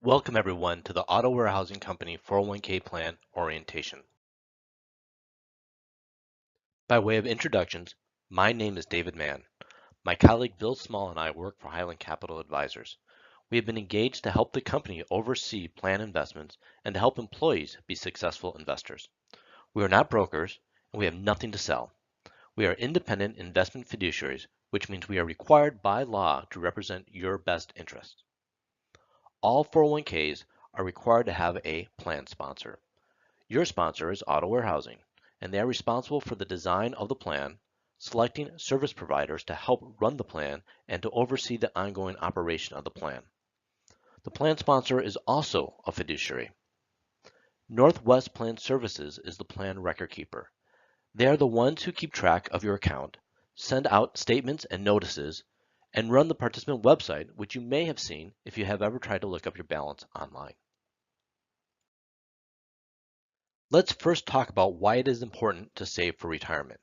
Welcome everyone to the Auto Warehousing Company 401k Plan Orientation. By way of introductions, my name is David Mann. My colleague Bill Small and I work for Highland Capital Advisors. We have been engaged to help the company oversee plan investments and to help employees be successful investors. We are not brokers and we have nothing to sell. We are independent investment fiduciaries, which means we are required by law to represent your best interests. All 401ks are required to have a plan sponsor. Your sponsor is Auto Warehousing, and they are responsible for the design of the plan, selecting service providers to help run the plan, and to oversee the ongoing operation of the plan. The plan sponsor is also a fiduciary. Northwest Plan Services is the plan record keeper. They are the ones who keep track of your account, send out statements and notices, and run the participant website, which you may have seen if you have ever tried to look up your balance online. Let's first talk about why it is important to save for retirement.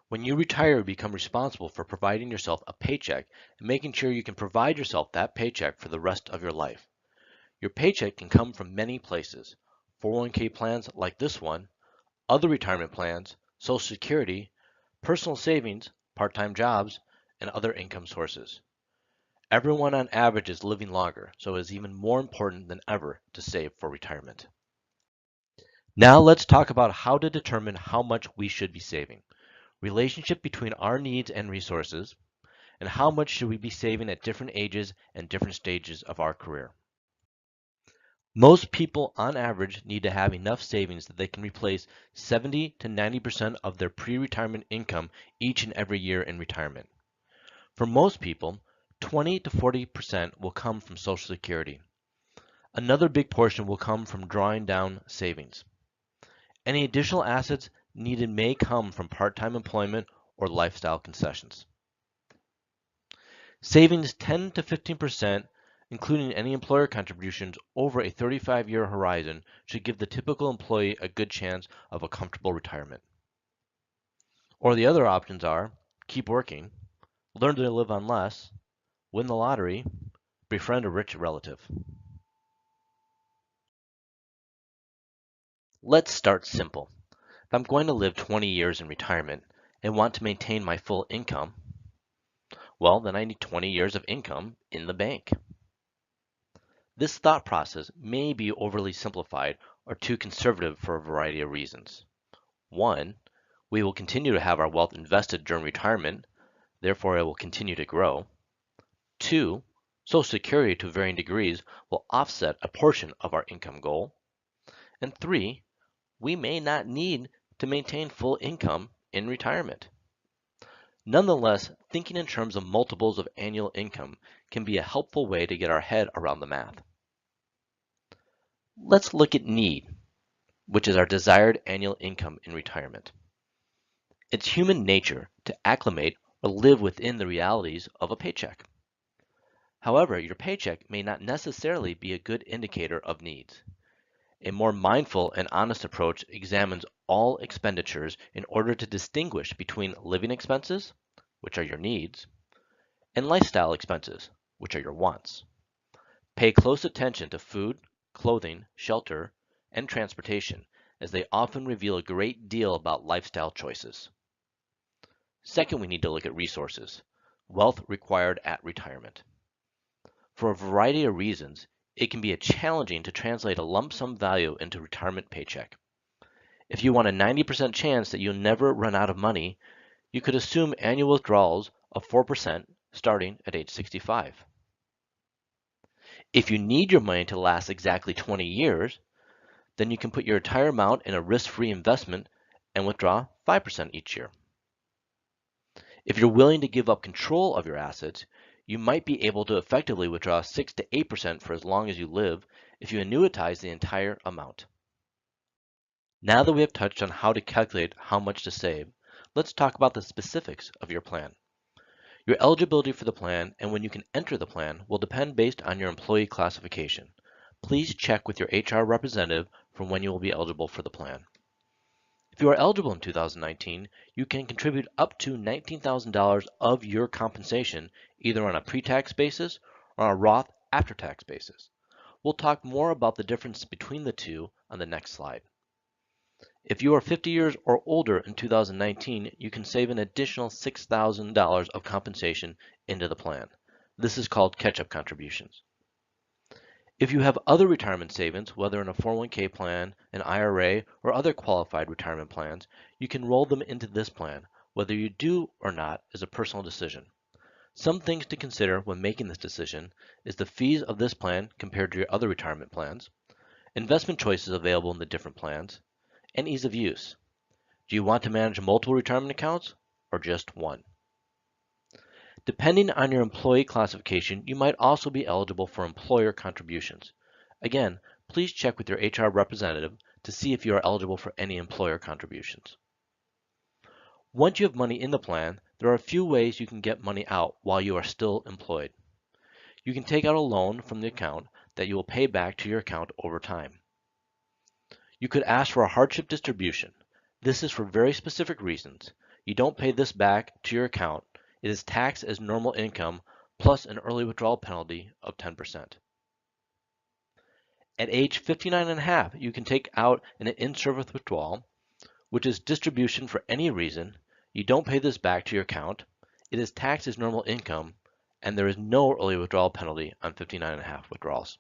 When you retire, you become responsible for providing yourself a paycheck and making sure you can provide yourself that paycheck for the rest of your life. Your paycheck can come from many places: 401k plans like this one, other retirement plans, Social Security, personal savings, part-time jobs, and other income sources. Everyone on average is living longer, so it is even more important than ever to save for retirement. Now let's talk about how to determine how much we should be saving, relationship between our needs and resources, and how much should we be saving at different ages and different stages of our career. Most people on average need to have enough savings that they can replace 70 to 90% of their pre-retirement income each and every year in retirement. For most people, 20 to 40% will come from Social Security. Another big portion will come from drawing down savings. Any additional assets needed may come from part-time employment or lifestyle concessions. Savings 10 to 15%, including any employer contributions over a 35-year horizon, should give the typical employee a good chance of a comfortable retirement. Or the other options are keep working, learn to live on less, win the lottery, befriend a rich relative. Let's start simple. If I'm going to live 20 years in retirement and want to maintain my full income, well, then I need 20 years of income in the bank. This thought process may be overly simplified or too conservative for a variety of reasons. One, we will continue to have our wealth invested during retirement, therefore it will continue to grow. Two, Social Security to varying degrees will offset a portion of our income goal. And three, we may not need to maintain full income in retirement. Nonetheless, thinking in terms of multiples of annual income can be a helpful way to get our head around the math. Let's look at need, which is our desired annual income in retirement. It's human nature to acclimate or live within the realities of a paycheck. However, your paycheck may not necessarily be a good indicator of needs. A more mindful and honest approach examines all expenditures in order to distinguish between living expenses, which are your needs, and lifestyle expenses, which are your wants. Pay close attention to food, clothing, shelter, and transportation, as they often reveal a great deal about lifestyle choices. Second, we need to look at resources, wealth required at retirement. For a variety of reasons, it can be challenging to translate a lump sum value into retirement paycheck. If you want a 90% chance that you'll never run out of money, you could assume annual withdrawals of 4% starting at age 65. If you need your money to last exactly 20 years, then you can put your entire amount in a risk-free investment and withdraw 5% each year. If you're willing to give up control of your assets, you might be able to effectively withdraw 6 to 8% for as long as you live if you annuitize the entire amount. Now that we have touched on how to calculate how much to save, let's talk about the specifics of your plan. Your eligibility for the plan and when you can enter the plan will depend based on your employee classification. Please check with your HR representative for when you will be eligible for the plan. If you are eligible in 2019, you can contribute up to $19,000 of your compensation either on a pre-tax basis or on a Roth after-tax basis. We'll talk more about the difference between the two on the next slide. If you are 50 years or older in 2019, you can save an additional $6,000 of compensation into the plan. This is called catch-up contributions. If you have other retirement savings, whether in a 401k plan, an IRA, or other qualified retirement plans, you can roll them into this plan. Whether you do or not is a personal decision. Some things to consider when making this decision is the fees of this plan compared to your other retirement plans, investment choices available in the different plans, and ease of use. Do you want to manage multiple retirement accounts or just one? Depending on your employee classification, you might also be eligible for employer contributions. Again, please check with your HR representative to see if you are eligible for any employer contributions. Once you have money in the plan, there are a few ways you can get money out while you are still employed. You can take out a loan from the account that you will pay back to your account over time. You could ask for a hardship distribution. This is for very specific reasons. You don't pay this back to your account. It is taxed as normal income plus an early withdrawal penalty of 10%. At age 59 and a half, you can take out an in-service withdrawal, which is distribution for any reason. You don't pay this back to your account. It is taxed as normal income, and there is no early withdrawal penalty on 59 and a half withdrawals.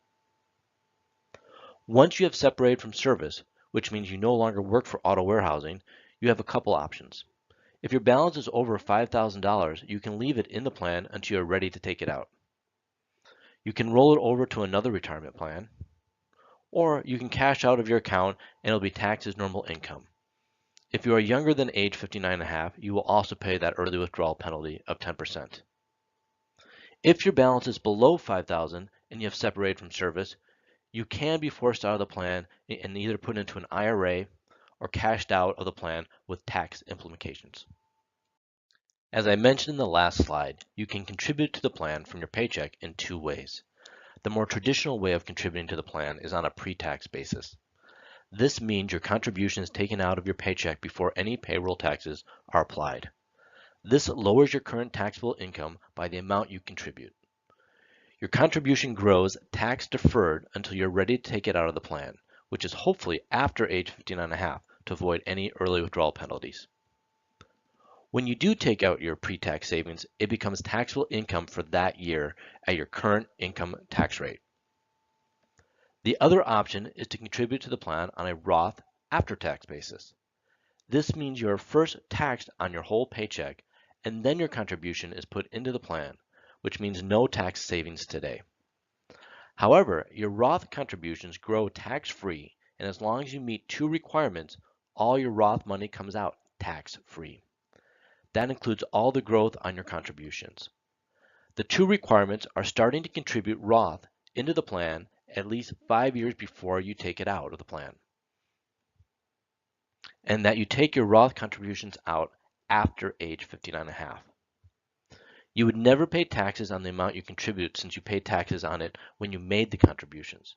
Once you have separated from service, which means you no longer work for auto warehousing, you have a couple options. If your balance is over $5,000, you can leave it in the plan until you're ready to take it out. You can roll it over to another retirement plan, or you can cash out of your account and it'll be taxed as normal income. If you are younger than age 59 and a half, you will also pay that early withdrawal penalty of 10%. If your balance is below $5,000 and you have separated from service, you can be forced out of the plan and either put into an IRA or cashed out of the plan with tax implications. As I mentioned in the last slide, you can contribute to the plan from your paycheck in two ways. The more traditional way of contributing to the plan is on a pre-tax basis. This means your contribution is taken out of your paycheck before any payroll taxes are applied. This lowers your current taxable income by the amount you contribute. Your contribution grows tax deferred until you're ready to take it out of the plan, which is hopefully after age 59 and a half to avoid any early withdrawal penalties. When you do take out your pre-tax savings, it becomes taxable income for that year at your current income tax rate. The other option is to contribute to the plan on a Roth after-tax basis. This means you are first taxed on your whole paycheck, and then your contribution is put into the plan, which means no tax savings today. However, your Roth contributions grow tax-free, and as long as you meet two requirements, all your Roth money comes out tax-free. That includes all the growth on your contributions. The two requirements are starting to contribute Roth into the plan at least 5 years before you take it out of the plan, and that you take your Roth contributions out after age 59 and a half. You would never pay taxes on the amount you contribute since you paid taxes on it when you made the contributions.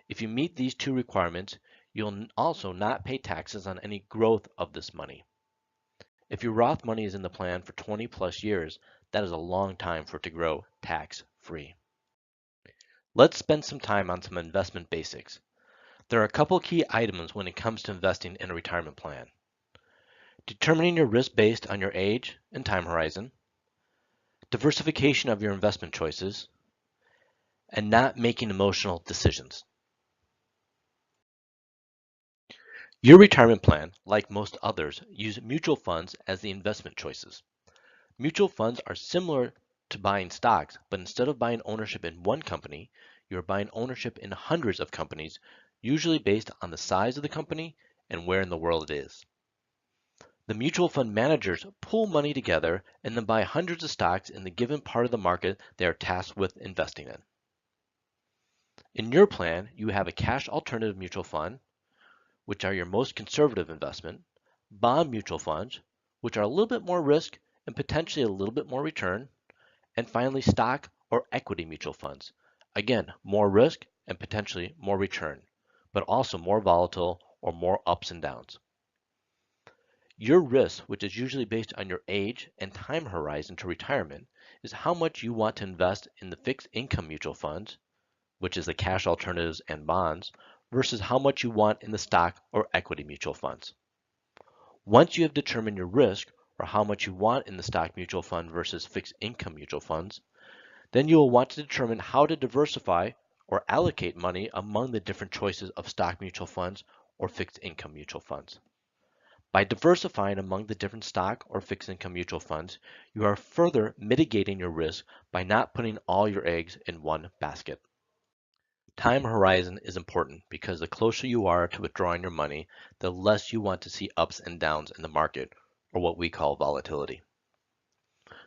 If you meet these two requirements, you'll also not pay taxes on any growth of this money. If your Roth money is in the plan for 20 plus years, that is a long time for it to grow tax-free. Let's spend some time on some investment basics. There are a couple key items when it comes to investing in a retirement plan. Determining your risk based on your age and time horizon, diversification of your investment choices, and not making emotional decisions. Your retirement plan, like most others, use mutual funds as the investment choices. Mutual funds are similar to buying stocks, but instead of buying ownership in one company, you're buying ownership in hundreds of companies, usually based on the size of the company and where in the world it is. The mutual fund managers pool money together and then buy hundreds of stocks in the given part of the market they are tasked with investing in. In your plan, you have a cash alternative mutual fund, which are your most conservative investment, bond mutual funds, which are a little bit more risk and potentially a little bit more return, and finally stock or equity mutual funds. Again, more risk and potentially more return, but also more volatile or more ups and downs. Your risk, which is usually based on your age and time horizon to retirement, is how much you want to invest in the fixed income mutual funds, which is the cash alternatives and bonds, versus how much you want in the stock or equity mutual funds. Once you have determined your risk, or how much you want in the stock mutual fund versus fixed income mutual funds, then you will want to determine how to diversify or allocate money among the different choices of stock mutual funds or fixed income mutual funds. By diversifying among the different stock or fixed income mutual funds, you are further mitigating your risk by not putting all your eggs in one basket. Time horizon is important because the closer you are to withdrawing your money, the less you want to see ups and downs in the market, or what we call volatility.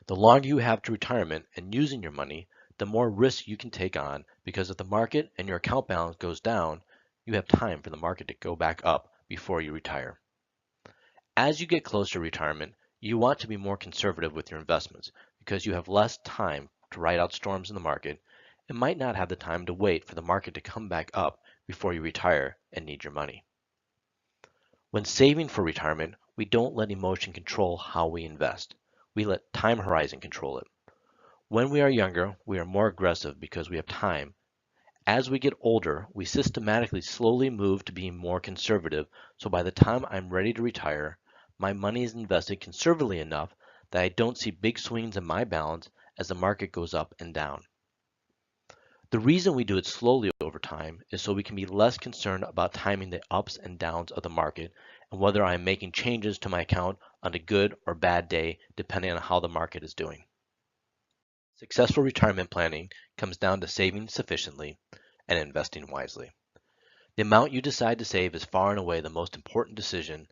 The longer you have to retirement and using your money, the more risk you can take on, because if the market and your account balance goes down, you have time for the market to go back up before you retire. As you get closer to retirement, you want to be more conservative with your investments because you have less time to ride out storms in the market and might not have the time to wait for the market to come back up before you retire and need your money. When saving for retirement, we don't let emotion control how we invest. We let time horizon control it. When we are younger, we are more aggressive because we have time. As we get older, we systematically slowly move to being more conservative, so by the time I'm ready to retire, my money is invested conservatively enough that I don't see big swings in my balance as the market goes up and down. The reason we do it slowly over time is so we can be less concerned about timing the ups and downs of the market and whether I am making changes to my account on a good or bad day depending on how the market is doing. Successful retirement planning comes down to saving sufficiently and investing wisely. The amount you decide to save is far and away the most important decision,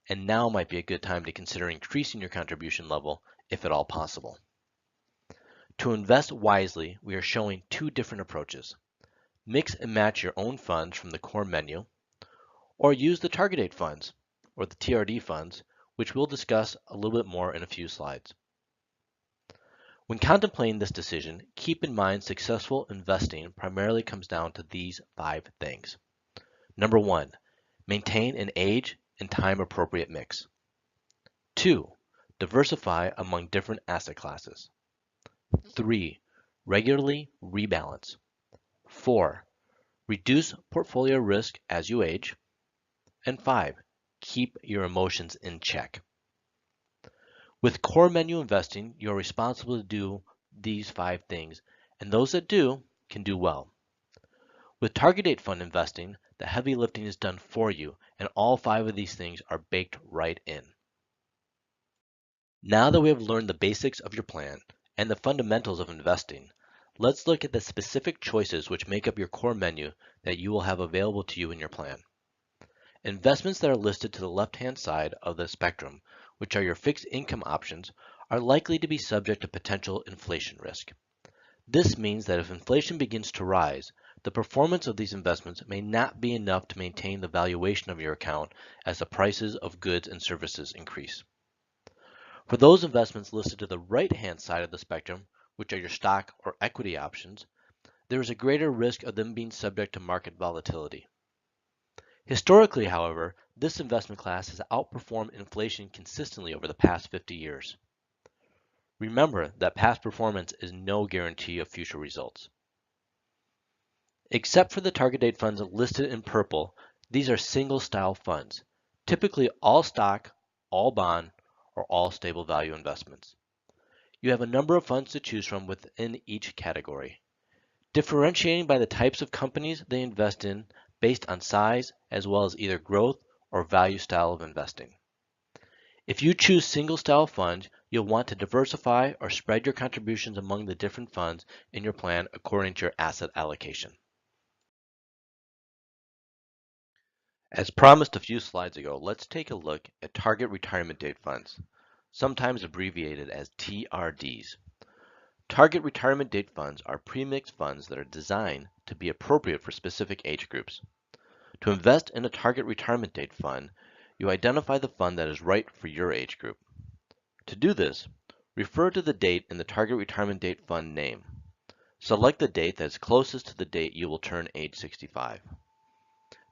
and now might be a good time to consider increasing your contribution level if at all possible. To invest wisely, we are showing two different approaches. Mix and match your own funds from the core menu, or use the target date funds, or the TRD funds, which we'll discuss a little bit more in a few slides. When contemplating this decision, keep in mind successful investing primarily comes down to these 5 things. Number 1, maintain an age and time appropriate mix. 2, diversify among different asset classes. 3, regularly rebalance. 4, reduce portfolio risk as you age. And 5, keep your emotions in check. With core menu investing, you are responsible to do these 5 things, and those that do can do well. With target date fund investing, the heavy lifting is done for you, and all 5 of these things are baked right in. Now that we have learned the basics of your plan and the fundamentals of investing, let's look at the specific choices which make up your core menu that you will have available to you in your plan. Investments that are listed to the left-hand side of the spectrum, which are your fixed income options, are likely to be subject to potential inflation risk. This means that if inflation begins to rise, the performance of these investments may not be enough to maintain the valuation of your account as the prices of goods and services increase. For those investments listed to the right-hand side of the spectrum, which are your stock or equity options, there is a greater risk of them being subject to market volatility. Historically, however, this investment class has outperformed inflation consistently over the past 50 years. Remember that past performance is no guarantee of future results. Except for the target date funds listed in purple, these are single style funds, typically all stock, all bond, or all stable value investments. You have a number of funds to choose from within each category, differentiating by the types of companies they invest in based on size as well as either growth or value style of investing. If you choose single style funds, you'll want to diversify or spread your contributions among the different funds in your plan according to your asset allocation. As promised a few slides ago, let's take a look at target retirement date funds, sometimes abbreviated as TRDs. Target retirement date funds are premixed funds that are designed to be appropriate for specific age groups. To invest in a target retirement date fund, you identify the fund that is right for your age group. To do this, refer to the date in the target retirement date fund name. Select the date that is closest to the date you will turn age 65.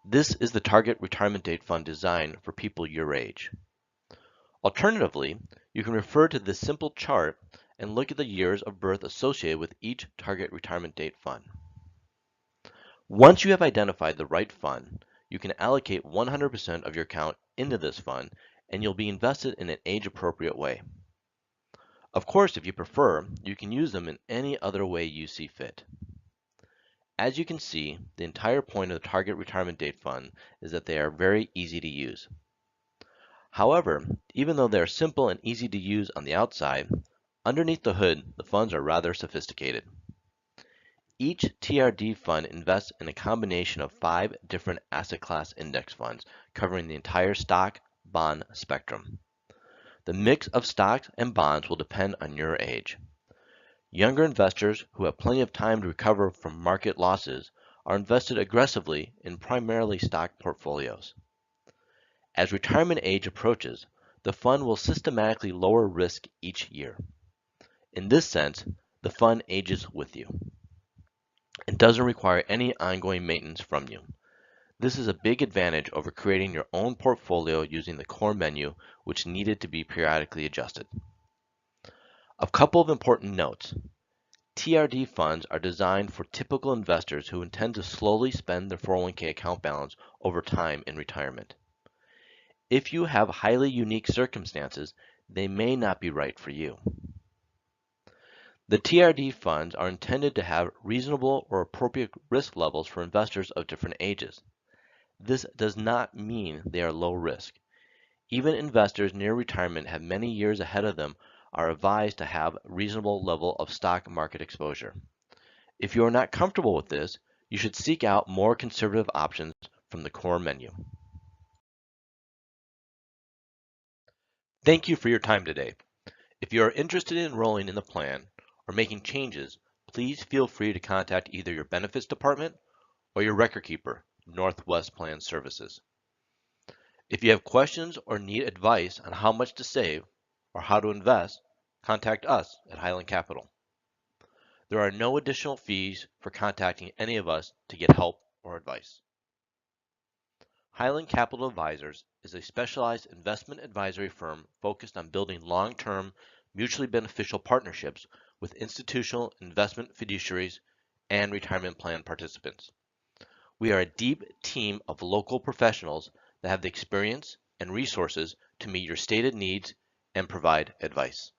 This is the target retirement date fund designed for people your age. Alternatively, you can refer to this simple chart and look at the years of birth associated with each target retirement date fund. Once you have identified the right fund, you can allocate 100% of your account into this fund, and you'll be invested in an age-appropriate way. Of course, if you prefer, you can use them in any other way you see fit. As you can see, the entire point of the Target Retirement Date Fund is that they are very easy to use. However, even though they are simple and easy to use on the outside, underneath the hood, the funds are rather sophisticated. Each TRD fund invests in a combination of 5 different asset class index funds covering the entire stock bond spectrum. The mix of stocks and bonds will depend on your age. Younger investors who have plenty of time to recover from market losses are invested aggressively in primarily stock portfolios. As retirement age approaches, the fund will systematically lower risk each year. In this sense, the fund ages with you. It doesn't require any ongoing maintenance from you. This is a big advantage over creating your own portfolio using the core menu, which needed to be periodically adjusted. A couple of important notes. TRD funds are designed for typical investors who intend to slowly spend their 401k account balance over time in retirement. If you have highly unique circumstances, they may not be right for you. The TRD funds are intended to have reasonable or appropriate risk levels for investors of different ages. This does not mean they are low risk. Even investors near retirement have many years ahead of them are advised to have a reasonable level of stock market exposure. If you are not comfortable with this, you should seek out more conservative options from the core menu. Thank you for your time today. If you are interested in enrolling in the plan or making changes, please feel free to contact either your benefits department or your record keeper, Northwest Plan Services. If you have questions or need advice on how much to save or how to invest, contact us at Highland Capital. There are no additional fees for contacting any of us to get help or advice. Highland Capital Advisors is a specialized investment advisory firm focused on building long-term, mutually beneficial partnerships with institutional investment fiduciaries and retirement plan participants. We are a deep team of local professionals that have the experience and resources to meet your stated needs and provide advice.